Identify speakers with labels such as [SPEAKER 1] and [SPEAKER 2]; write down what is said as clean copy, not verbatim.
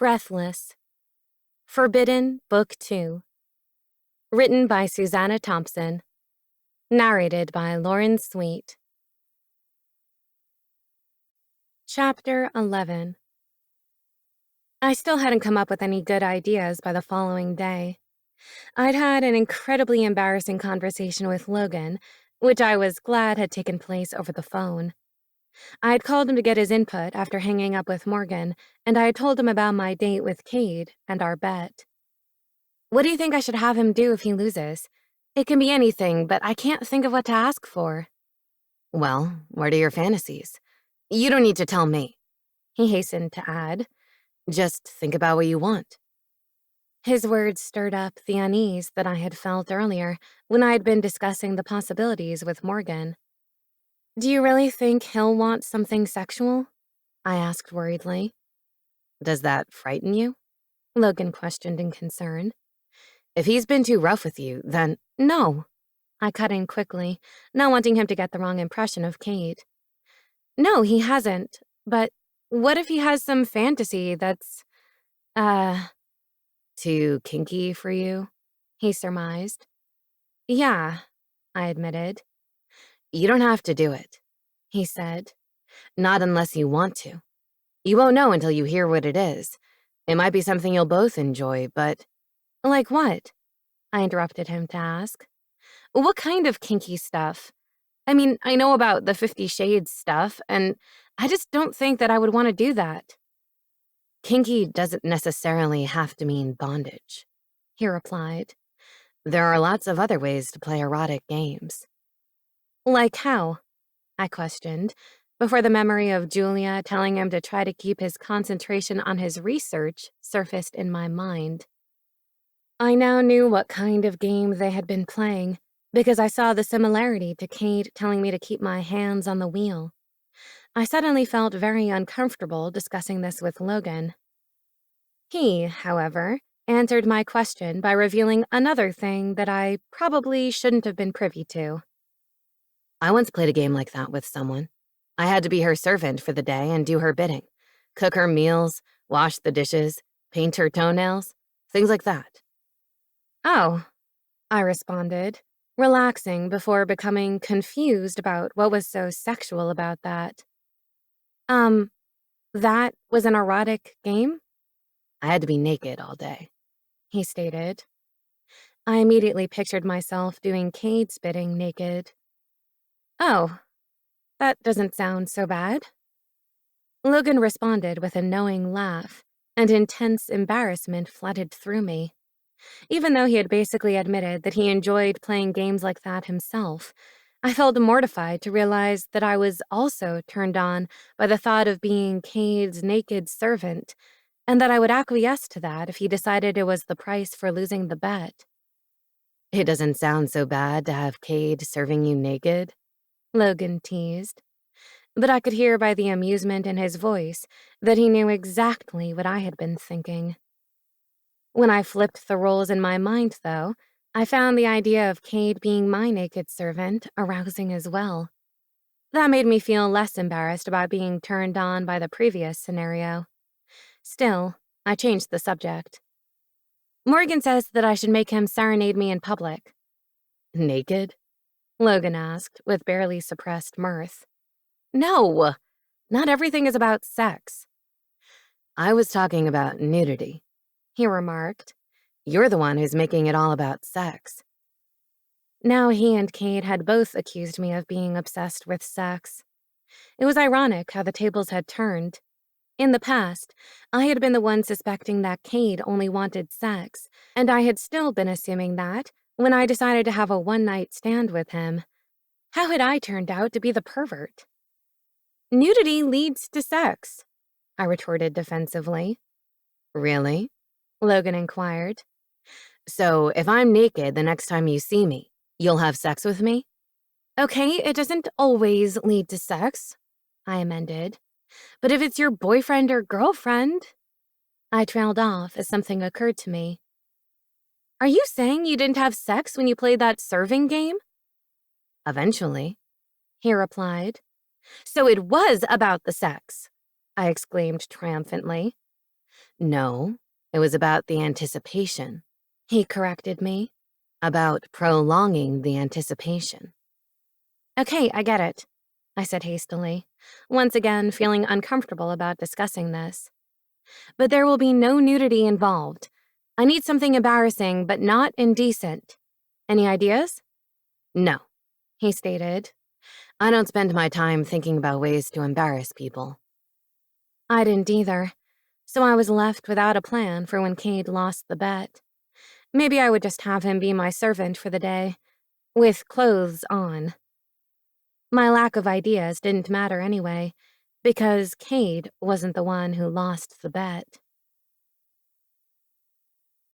[SPEAKER 1] Breathless. Forbidden, Book 2. Written by Susanna Thompson. Narrated by Lauren Sweet. Chapter 11. I still hadn't come up with any good ideas by the following day. I'd had an incredibly embarrassing conversation with Logan, which I was glad had taken place over the phone. I had called him to get his input after hanging up with Morgan, and I had told him about my date with Cade and our bet. What do you think I should have him do if he loses? It can be anything, but I can't think of what to ask for.
[SPEAKER 2] Well, what are your fantasies? You don't need to tell me,
[SPEAKER 1] He hastened to add.
[SPEAKER 2] Just think about what you want.
[SPEAKER 1] His words stirred up the unease that I had felt earlier when I had been discussing the possibilities with Morgan. Do you really think he'll want something sexual? I asked worriedly.
[SPEAKER 2] Does that frighten you?
[SPEAKER 1] Logan questioned in concern.
[SPEAKER 2] If he's been too rough with you, then
[SPEAKER 1] No. I cut in quickly, not wanting him to get the wrong impression of Cade. No, he hasn't. But what if he has some fantasy that's,
[SPEAKER 2] too kinky for you?
[SPEAKER 1] he surmised. Yeah, I admitted.
[SPEAKER 2] You don't have to do it,
[SPEAKER 1] He said.
[SPEAKER 2] not unless you want to. You won't know until you hear what it is. It might be something you'll both enjoy, but
[SPEAKER 1] Like what? I interrupted him to ask. What kind of kinky stuff? I mean, I know about the 50 Shades stuff, and I just don't think that I would want to do that.
[SPEAKER 2] kinky doesn't necessarily have to mean bondage,
[SPEAKER 1] He replied.
[SPEAKER 2] There are lots of other ways to play erotic games.
[SPEAKER 1] Like how? I questioned, before the memory of Julia telling him to try to keep his concentration on his research surfaced in my mind. I now knew what kind of game they had been playing, because I saw the similarity to Cade telling me to keep my hands on the wheel. I suddenly felt very uncomfortable discussing this with Logan. He, however, answered my question by revealing another thing that I probably shouldn't have been privy to.
[SPEAKER 2] I once played a game like that with someone. I had to be her servant for the day and do her bidding. Cook her meals, wash the dishes, paint her toenails, things like that.
[SPEAKER 1] Oh, I responded, relaxing before becoming confused about what was so sexual about that. That was an erotic game?
[SPEAKER 2] I had to be naked all day.
[SPEAKER 1] He stated. I immediately pictured myself doing Cade's bidding naked. Oh, that doesn't sound so bad. Logan responded with a knowing laugh, and intense embarrassment flooded through me. Even though he had basically admitted that he enjoyed playing games like that himself, I felt mortified to realize that I was also turned on by the thought of being Cade's naked servant, and that I would acquiesce to that if he decided it was the price for losing the bet.
[SPEAKER 2] It doesn't sound so bad to have Cade serving you naked,
[SPEAKER 1] Logan teased. But I could hear by the amusement in his voice that he knew exactly what I had been thinking. When I flipped the roles in my mind, though, I found the idea of Cade being my naked servant arousing as well. That made me feel less embarrassed about being turned on by the previous scenario. Still, I changed the subject. Morgan says that I should make him serenade me in public.
[SPEAKER 2] Naked?
[SPEAKER 1] Logan asked, with barely suppressed mirth. No, not everything is about sex,
[SPEAKER 2] I was talking about nudity.
[SPEAKER 1] he remarked.
[SPEAKER 2] You're the one who's making it all about sex.
[SPEAKER 1] Now he and Cade had both accused me of being obsessed with sex. It was ironic how the tables had turned. In the past, I had been the one suspecting that Cade only wanted sex, and I had still been assuming that when I decided to have a one-night stand with him. How had I turned out to be the pervert? Nudity leads to sex, I retorted defensively.
[SPEAKER 2] Really?
[SPEAKER 1] Logan inquired.
[SPEAKER 2] So if I'm naked the next time you see me, you'll have sex with me?
[SPEAKER 1] Okay, it doesn't always lead to sex, I amended. But if it's your boyfriend or girlfriend... I trailed off as something occurred to me. Are you saying you didn't have sex when you played that serving game?
[SPEAKER 2] Eventually.
[SPEAKER 1] He replied. So it was about the sex, I exclaimed triumphantly.
[SPEAKER 2] No, it was about the anticipation,
[SPEAKER 1] He corrected me.
[SPEAKER 2] about prolonging the anticipation.
[SPEAKER 1] Okay, I get it, I said hastily, once again feeling uncomfortable about discussing this. But there will be no nudity involved. I need something embarrassing, but not indecent. Any ideas?
[SPEAKER 2] No,
[SPEAKER 1] He stated.
[SPEAKER 2] I don't spend my time thinking about ways to embarrass people.
[SPEAKER 1] I didn't either, so I was left without a plan for when Cade lost the bet. Maybe I would just have him be my servant for the day, with clothes on. My lack of ideas didn't matter anyway, because Cade wasn't the one who lost the bet.